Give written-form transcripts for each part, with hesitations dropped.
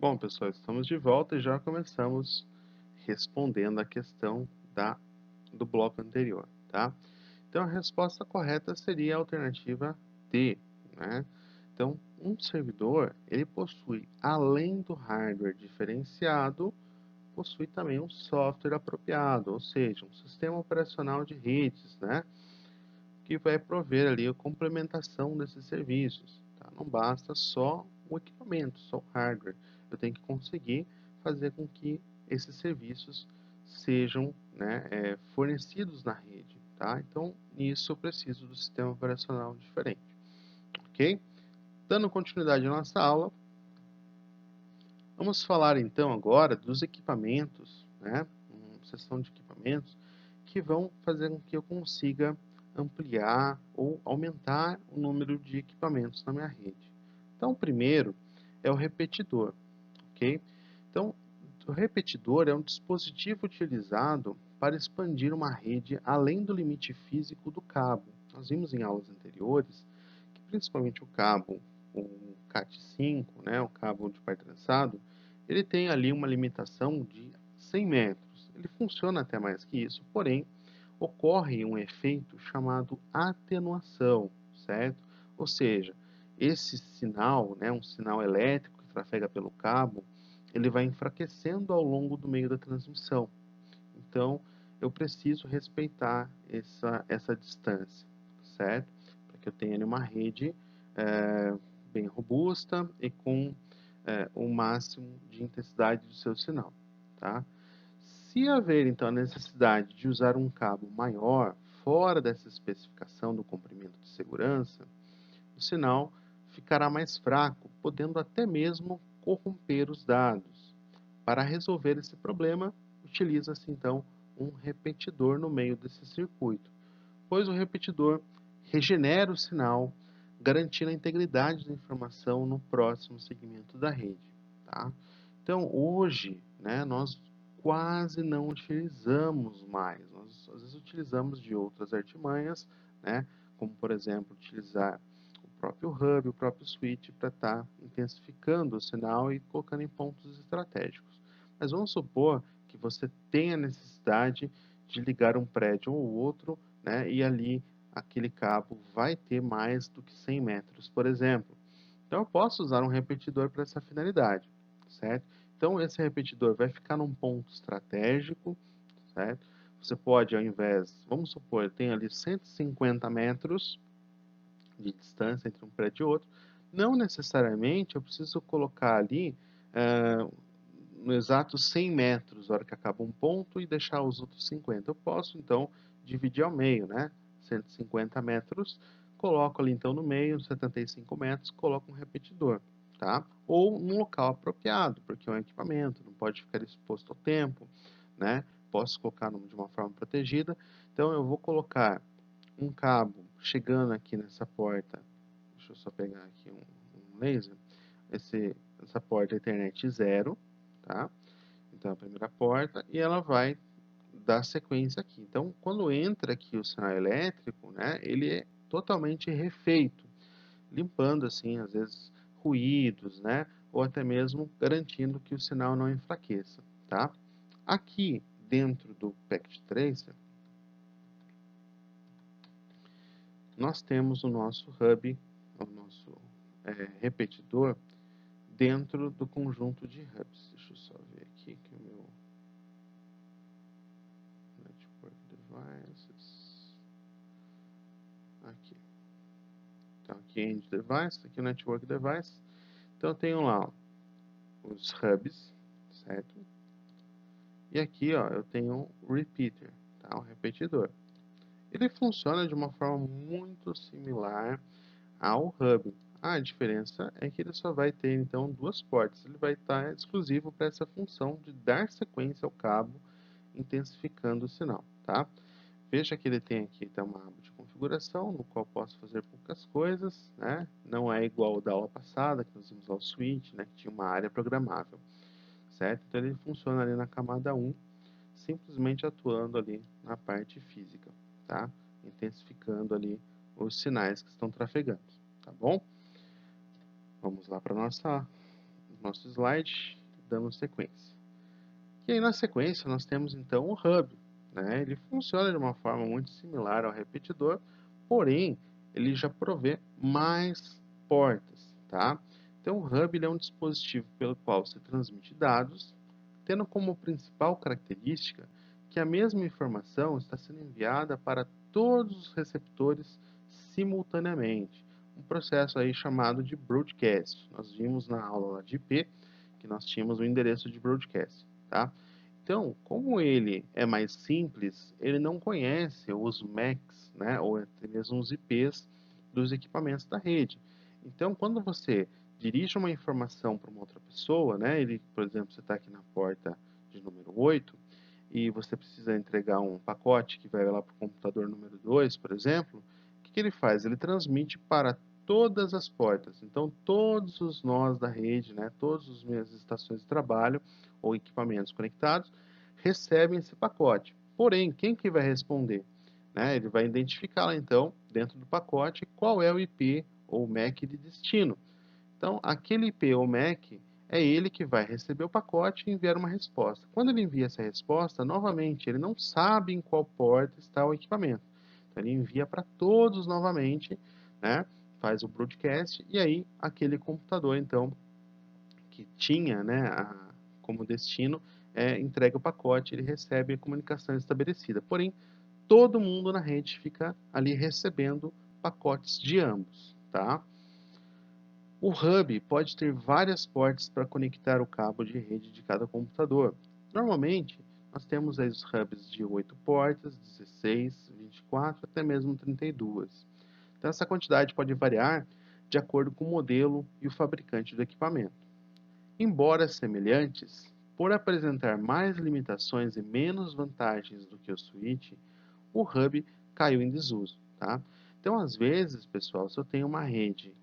Bom, pessoal, estamos de volta e já começamos respondendo a questão do bloco anterior, tá? Então, a resposta correta seria a alternativa D, né? Então, um servidor, ele possui, além do hardware diferenciado, possui também um software apropriado, ou seja, um sistema operacional de redes, né? Que vai prover ali a complementação desses serviços, tá? Não basta só o equipamento, só o hardware. Eu tenho que conseguir fazer com que esses serviços sejam, né, fornecidos na rede, tá? Então, nisso eu preciso do sistema operacional diferente, ok? Dando continuidade à nossa aula, vamos falar então agora dos equipamentos, né? Uma seção de equipamentos que vão fazer com que eu consiga ampliar ou aumentar o número de equipamentos na minha rede. Então, o primeiro é o repetidor, ok? Então, o repetidor é um dispositivo utilizado para expandir uma rede além do limite físico do cabo. Nós vimos em aulas anteriores que principalmente o CAT5, né, o cabo de par trançado, ele tem ali uma limitação de 100 metros. Ele funciona até mais que isso, porém, ocorre um efeito chamado atenuação, certo? Ou seja, esse sinal, né, um sinal elétrico que trafega pelo cabo, ele vai enfraquecendo ao longo do meio da transmissão. Então, eu preciso respeitar essa distância, certo? Para que eu tenha ali uma rede bem robusta e com o máximo de intensidade do seu sinal, tá? Se haver, então, a necessidade de usar um cabo maior, fora dessa especificação do comprimento de segurança, o sinal ficará mais fraco, podendo até mesmo corromper os dados. Para resolver esse problema, utiliza-se, então, um repetidor no meio desse circuito, pois o repetidor regenera o sinal, garantindo a integridade da informação no próximo segmento da rede. Tá? Então, hoje, né, nós quase não utilizamos mais. Nós, às vezes, utilizamos de outras artimanhas, né, como, por exemplo, utilizar o próprio hub, o próprio switch, para estar intensificando o sinal e colocando em pontos estratégicos. Mas vamos supor que você tenha necessidade de ligar um prédio ou outro, né, e ali aquele cabo vai ter mais do que 100 metros, por exemplo. Então, eu posso usar um repetidor para essa finalidade, certo? Então, esse repetidor vai ficar num ponto estratégico, certo? Você pode, ao invés, vamos supor, tem ali 150 metros de distância entre um prédio e outro, não necessariamente eu preciso colocar ali no exato 100 metros, na hora que acaba um ponto, e deixar os outros 50. Eu posso, então, dividir ao meio, né? 150 metros, coloco ali, então, no meio, 75 metros, coloco um repetidor, tá? Ou num local apropriado, porque é um equipamento, não pode ficar exposto ao tempo, né? Posso colocar de uma forma protegida. Então, eu vou colocar um cabo chegando aqui nessa porta. Deixa eu só pegar aqui um laser. Essa porta é Ethernet 0, tá? Então, a primeira porta, e ela vai dar sequência aqui. Então, quando entra aqui o sinal elétrico, né, ele é totalmente refeito, limpando, assim, às vezes, ruídos, né, ou até mesmo garantindo que o sinal não enfraqueça, tá? Aqui, dentro do Packet Tracer, nós temos o nosso hub, o nosso repetidor, dentro do conjunto de hubs. Deixa eu só ver aqui que o meu Network Devices. Aqui. Então, aqui é End Device, aqui é o Network Device. Então, eu tenho lá os hubs, certo? E aqui, ó, eu tenho o repeater, tá? O repetidor. Ele funciona de uma forma muito similar ao hub. A diferença é que ele só vai ter, então, duas portas. Ele vai estar exclusivo para essa função de dar sequência ao cabo, intensificando o sinal, tá? Veja que ele tem aqui então, uma aba de configuração, no qual posso fazer poucas coisas, né? Não é igual ao da aula passada, que nós vimos lá o switch, né? Que tinha uma área programável, certo? Então, ele funciona ali na camada 1, simplesmente atuando ali na parte física, tá? Intensificando ali os sinais que estão trafegando, tá bom? Vamos lá para nosso slide, damos sequência. E aí na sequência nós temos então o hub, né? Ele funciona de uma forma muito similar ao repetidor, porém ele já provê mais portas, tá? Então o hub ele é um dispositivo pelo qual você transmite dados, tendo como principal característica que a mesma informação está sendo enviada para todos os receptores simultaneamente. Um processo aí chamado de broadcast. Nós vimos na aula lá de IP que nós tínhamos o endereço de broadcast, tá? Então, como ele é mais simples, ele não conhece os MACs, né, ou até mesmo os IPs dos equipamentos da rede. Então, quando você dirige uma informação para uma outra pessoa, né, ele, por exemplo, você está aqui na porta de número 8 e você precisa entregar um pacote que vai lá para o computador número 2, por exemplo, o que ele faz? Ele transmite para todas as portas. Então, todos os nós da rede, né, todas as minhas estações de trabalho ou equipamentos conectados recebem esse pacote. Porém, quem que vai responder? Né, ele vai identificar lá, então, dentro do pacote, qual é o IP ou MAC de destino. Então, aquele IP ou MAC é ele que vai receber o pacote e enviar uma resposta. Quando ele envia essa resposta, novamente, ele não sabe em qual porta está o equipamento. Então, ele envia para todos novamente, né? Faz o broadcast e aí aquele computador, então, que tinha, né, como destino, entrega o pacote, ele recebe a comunicação estabelecida. Porém, todo mundo na rede fica ali recebendo pacotes de ambos, tá? O hub pode ter várias portas para conectar o cabo de rede de cada computador. Normalmente, nós temos aí os hubs de 8 portas, 16, 24, até mesmo 32. Então, essa quantidade pode variar de acordo com o modelo e o fabricante do equipamento. Embora semelhantes, por apresentar mais limitações e menos vantagens do que o switch, o hub caiu em desuso, tá? Então, às vezes, pessoal, se eu tenho uma rede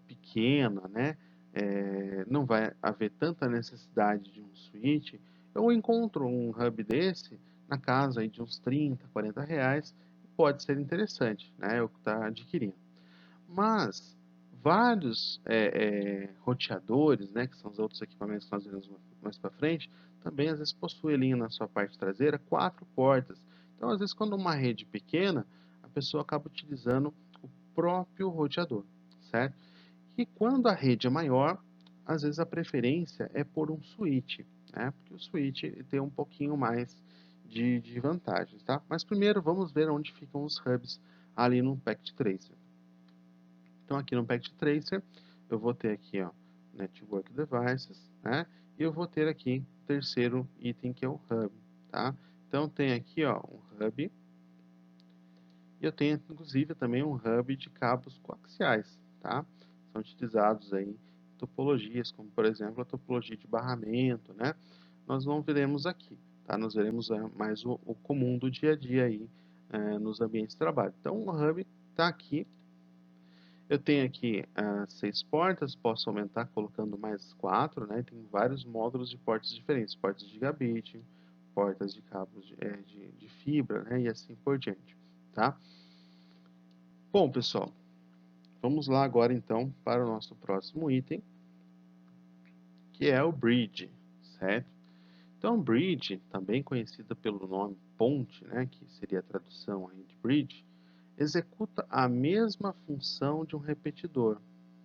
pequena, né, não vai haver tanta necessidade de um switch, eu encontro um hub desse na casa aí de uns 30, 40 reais, pode ser interessante, né, eu estar adquirindo. Mas vários roteadores, né, que são os outros equipamentos que nós veremos mais para frente, também às vezes possuem ali na sua parte traseira 4 portas. Então, às vezes, quando uma rede pequena, a pessoa acaba utilizando o próprio roteador, certo? E quando a rede é maior, às vezes a preferência é por um switch, né? Porque o switch tem um pouquinho mais de vantagens, tá? Mas primeiro vamos ver onde ficam os hubs ali no Packet Tracer. Então aqui no Packet Tracer, eu vou ter aqui, ó, Network Devices, né? E eu vou ter aqui o terceiro item que é o Hub, tá? Então tem aqui, ó, um Hub. E eu tenho, inclusive, também um Hub de cabos coaxiais, tá? São utilizados aí topologias, como por exemplo a topologia de barramento, né? Nós não veremos aqui, tá? Nós veremos mais o comum do dia a dia aí nos ambientes de trabalho. Então o Hub está aqui. Eu tenho aqui 6 portas, posso aumentar colocando mais 4, né? Tem vários módulos de portas diferentes, portas de gigabit, portas de cabos de fibra, né? E assim por diante, tá? Bom, pessoal, vamos lá agora então para o nosso próximo item, que é o bridge, certo? Então, bridge, também conhecida pelo nome ponte, né, que seria a tradução aí de bridge, executa a mesma função de um repetidor,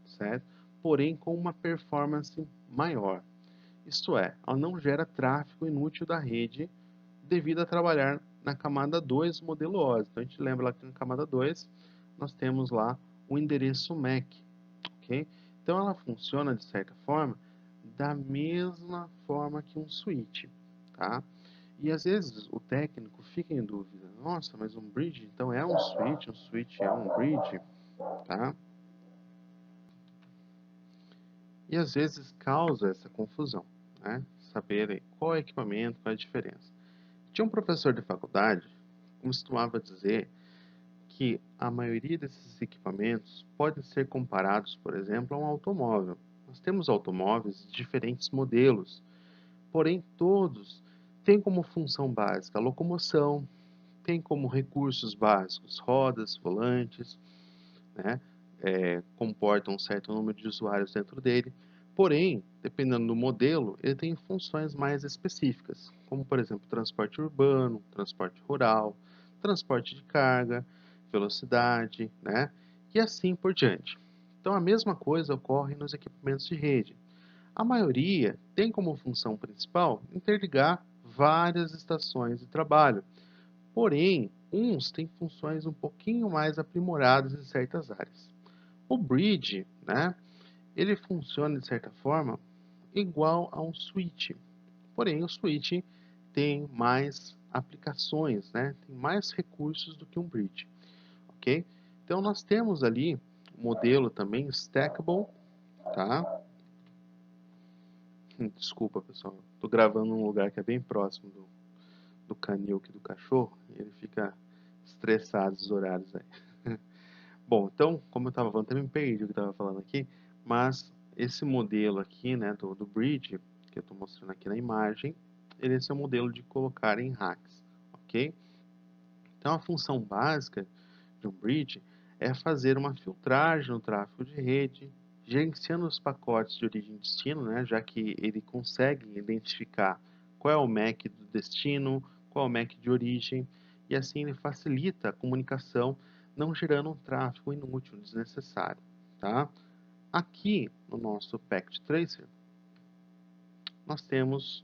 certo? Porém, com uma performance maior. Isto é, ela não gera tráfego inútil da rede devido a trabalhar na camada 2 modelo OSI. Então, a gente lembra lá que na camada 2 nós temos lá o endereço MAC, ok? Então, ela funciona, de certa forma, da mesma forma que um switch, tá? E às vezes o técnico fica em dúvida, nossa, mas um bridge então é um switch é um bridge, tá? E às vezes causa essa confusão, né? Saber qual é o equipamento, qual é a diferença. Tinha um professor de faculdade que costumava dizer que a maioria desses equipamentos podem ser comparados, por exemplo, a um automóvel. Nós temos automóveis de diferentes modelos, porém todos têm como função básica a locomoção, tem como recursos básicos rodas, volantes, né? Comportam um certo número de usuários dentro dele, Porém, dependendo do modelo, ele tem funções mais específicas, como por exemplo, transporte urbano, transporte rural, transporte de carga, velocidade, né? E assim por diante. Então, a mesma coisa ocorre nos equipamentos de rede. A maioria tem como função principal interligar várias estações de trabalho, porém, uns têm funções um pouquinho mais aprimoradas em certas áreas. O bridge, né, ele funciona de certa forma igual a um switch, porém o switch tem mais aplicações, né, tem mais recursos do que um bridge, ok? Então nós temos ali o modelo também stackable, tá? Desculpa, pessoal. Estou gravando num lugar que é bem próximo do canil aqui do cachorro. E ele fica estressado os horários aí. Bom, então, como eu estava falando, até me perdi o que eu estava falando aqui. Mas esse modelo aqui, né, do bridge, que eu estou mostrando aqui na imagem, ele é o modelo de colocar em racks, ok? Então, a função básica de um bridge é fazer uma filtragem no tráfego de rede, gerenciando os pacotes de origem e destino, né, já que ele consegue identificar qual é o MAC do destino, qual é o MAC de origem, e assim ele facilita a comunicação, não gerando um tráfego inútil, desnecessário. Tá? Aqui no nosso Packet Tracer, nós temos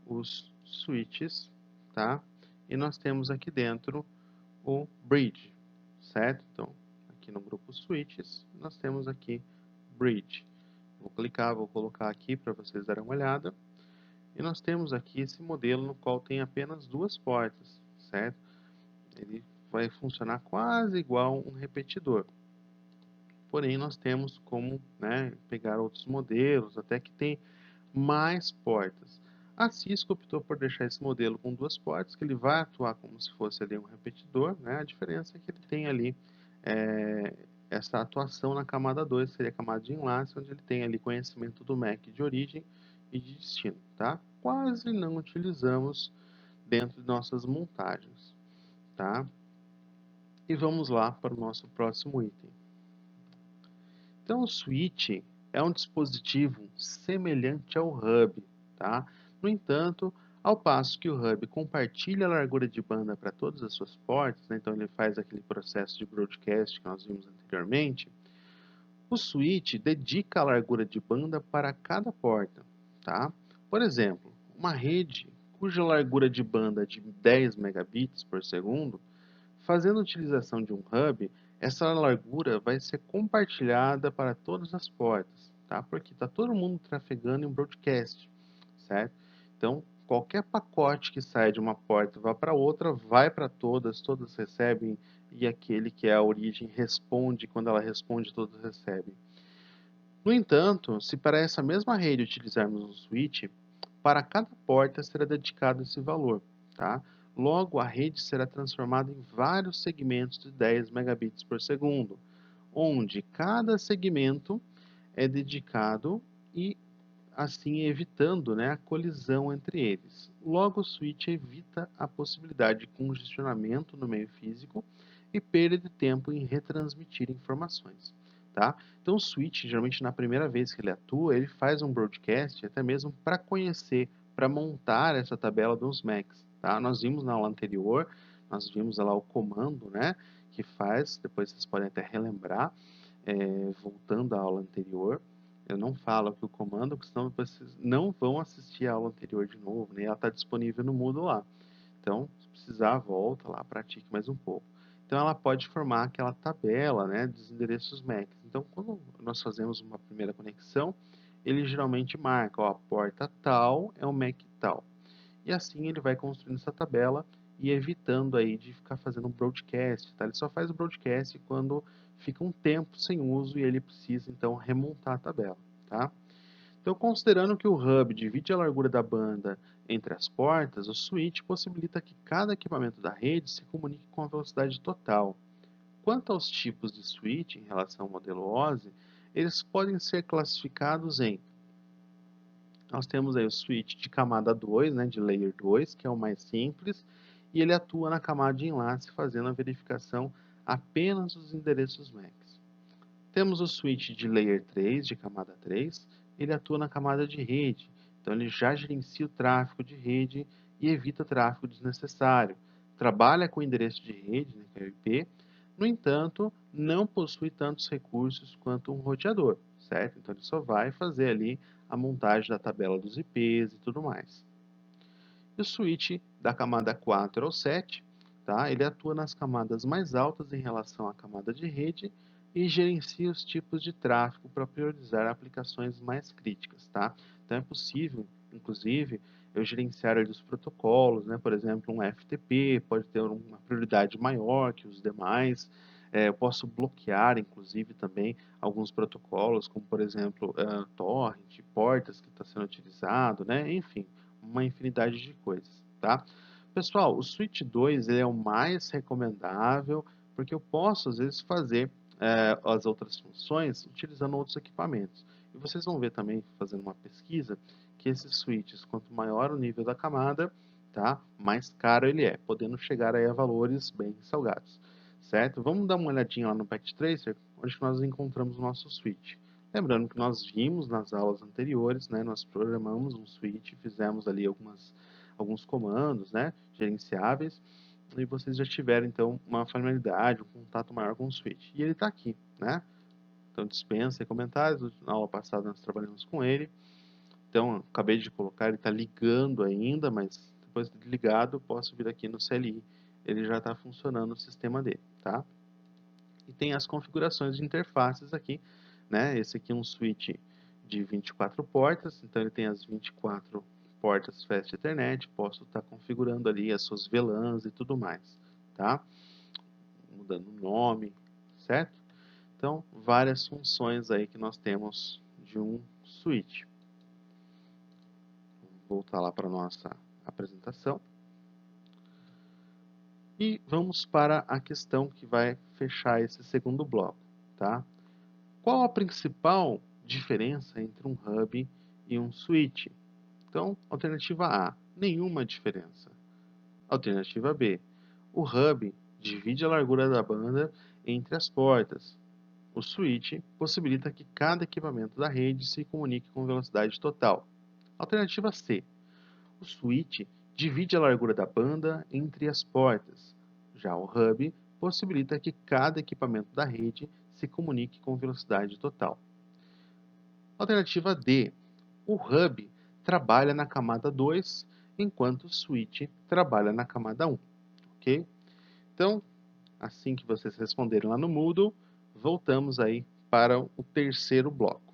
os switches, tá? E nós temos aqui dentro o bridge, certo? Então, aqui no grupo switches, nós temos aqui bridge. Vou clicar, vou colocar aqui para vocês darem uma olhada. E nós temos aqui esse modelo no qual tem apenas duas portas, certo? Ele vai funcionar quase igual um repetidor. Porém, nós temos como, né, pegar outros modelos, até que tem mais portas. A Cisco optou por deixar esse modelo com duas portas, que ele vai atuar como se fosse ali um repetidor, né? A diferença é que ele tem ali essa atuação na camada 2, seria a camada de enlace, onde ele tem ali conhecimento do MAC de origem e de destino, tá? Quase não utilizamos dentro de nossas montagens, tá? E vamos lá para o nosso próximo item. Então, o switch é um dispositivo semelhante ao hub, tá? No entanto, ao passo que o hub compartilha a largura de banda para todas as suas portas, né? Então ele faz aquele processo de broadcast que nós vimos anteriormente, o switch dedica a largura de banda para cada porta, tá? Por exemplo, uma rede cuja largura de banda é de 10 megabits por segundo, fazendo utilização de um hub, essa largura vai ser compartilhada para todas as portas, tá? Porque está todo mundo trafegando em broadcast, certo? Então, qualquer pacote que sai de uma porta e vá para outra, vai para todas, todas recebem, e aquele que é a origem responde, quando ela responde, todos recebem. No entanto, se para essa mesma rede utilizarmos um switch, para cada porta será dedicado esse valor, tá? Logo, a rede será transformada em vários segmentos de 10 megabits por segundo, onde cada segmento é dedicado e assim evitando, né, a colisão entre eles. Logo, o switch evita a possibilidade de congestionamento no meio físico e perda de tempo em retransmitir informações. Tá? Então, o switch, geralmente na primeira vez que ele atua, ele faz um broadcast até mesmo para conhecer, para montar essa tabela dos MACs. Tá? Nós vimos na aula anterior, nós vimos lá o comando, né, que faz, depois vocês podem até relembrar, voltando à aula anterior. Eu não falo aqui o comando, porque senão vocês não vão assistir a aula anterior de novo, né? Ela está disponível no Moodle lá. Então, se precisar, volta lá, pratique mais um pouco. Então, ela pode formar aquela tabela, né, dos endereços MAC. Então, quando nós fazemos uma primeira conexão, ele geralmente marca, ó, a porta tal é o MAC tal. E assim ele vai construindo essa tabela e evitando aí de ficar fazendo um broadcast, tá? Ele só faz o broadcast quando fica um tempo sem uso e ele precisa então remontar a tabela, tá? Então, considerando que o hub divide a largura da banda entre as portas, o switch possibilita que cada equipamento da rede se comunique com a velocidade total. Quanto aos tipos de switch em relação ao modelo OSI, eles podem ser classificados em nós temos aí o switch de camada 2, né, de layer 2, que é o mais simples, e ele atua na camada de enlace, fazendo a verificação apenas dos endereços MACs. Temos o switch de layer 3, de camada 3, ele atua na camada de rede. Então, ele já gerencia o tráfego de rede e evita tráfego desnecessário. Trabalha com endereço de rede, né, que é o IP, no entanto, não possui tantos recursos quanto um roteador, certo? Então, ele só vai fazer ali a montagem da tabela dos IPs e tudo mais. E o switch da camada 4 ao 7, tá? Ele atua nas camadas mais altas em relação à camada de rede e gerencia os tipos de tráfego para priorizar aplicações mais críticas, tá? Então é possível, inclusive, eu gerenciar ali os protocolos, né? Por exemplo, um FTP pode ter uma prioridade maior que os demais. Eu posso bloquear, inclusive, também alguns protocolos, como por exemplo, torrent, portas que está sendo utilizado, né? Enfim, uma infinidade de coisas, tá? Pessoal, o Switch 2 ele é o mais recomendável, porque eu posso, às vezes, fazer as outras funções utilizando outros equipamentos. E vocês vão ver também, fazendo uma pesquisa, que esses switches, quanto maior o nível da camada, tá, mais caro ele é, podendo chegar aí a valores bem salgados, certo? Vamos dar uma olhadinha lá no Packet Tracer, onde nós encontramos o nosso switch. Lembrando que nós vimos nas aulas anteriores, né, nós programamos um switch, fizemos ali alguns comandos, né, gerenciáveis, e vocês já tiveram, então, uma familiaridade, um contato maior com o switch. E ele está aqui, né? Então, dispensa e comentários, na aula passada nós trabalhamos com ele. Então, acabei de colocar, ele está ligando ainda, mas depois de ligado, eu posso vir aqui no CLI, ele já está funcionando o sistema dele, tá? E tem as configurações de interfaces aqui, né? Esse aqui é um switch de 24 portas, então ele tem as 24 portas Fast Ethernet, posso estar configurando ali as suas VLANs e tudo mais, tá? Mudando o nome, certo? Então, várias funções aí que nós temos de um switch. Vamos voltar lá para a nossa apresentação. E vamos para a questão que vai fechar esse segundo bloco, tá? Qual a principal diferença entre um hub e um switch? Então, alternativa A, nenhuma diferença. Alternativa B, o hub divide a largura da banda entre as portas. O switch possibilita que cada equipamento da rede se comunique com velocidade total. Alternativa C, o switch divide a largura da banda entre as portas. Já o hub possibilita que cada equipamento da rede se comunique com velocidade total. Alternativa D. O hub trabalha na camada 2, enquanto o switch trabalha na camada 1. Ok? Então, assim que vocês responderem lá no Moodle, voltamos aí para o terceiro bloco.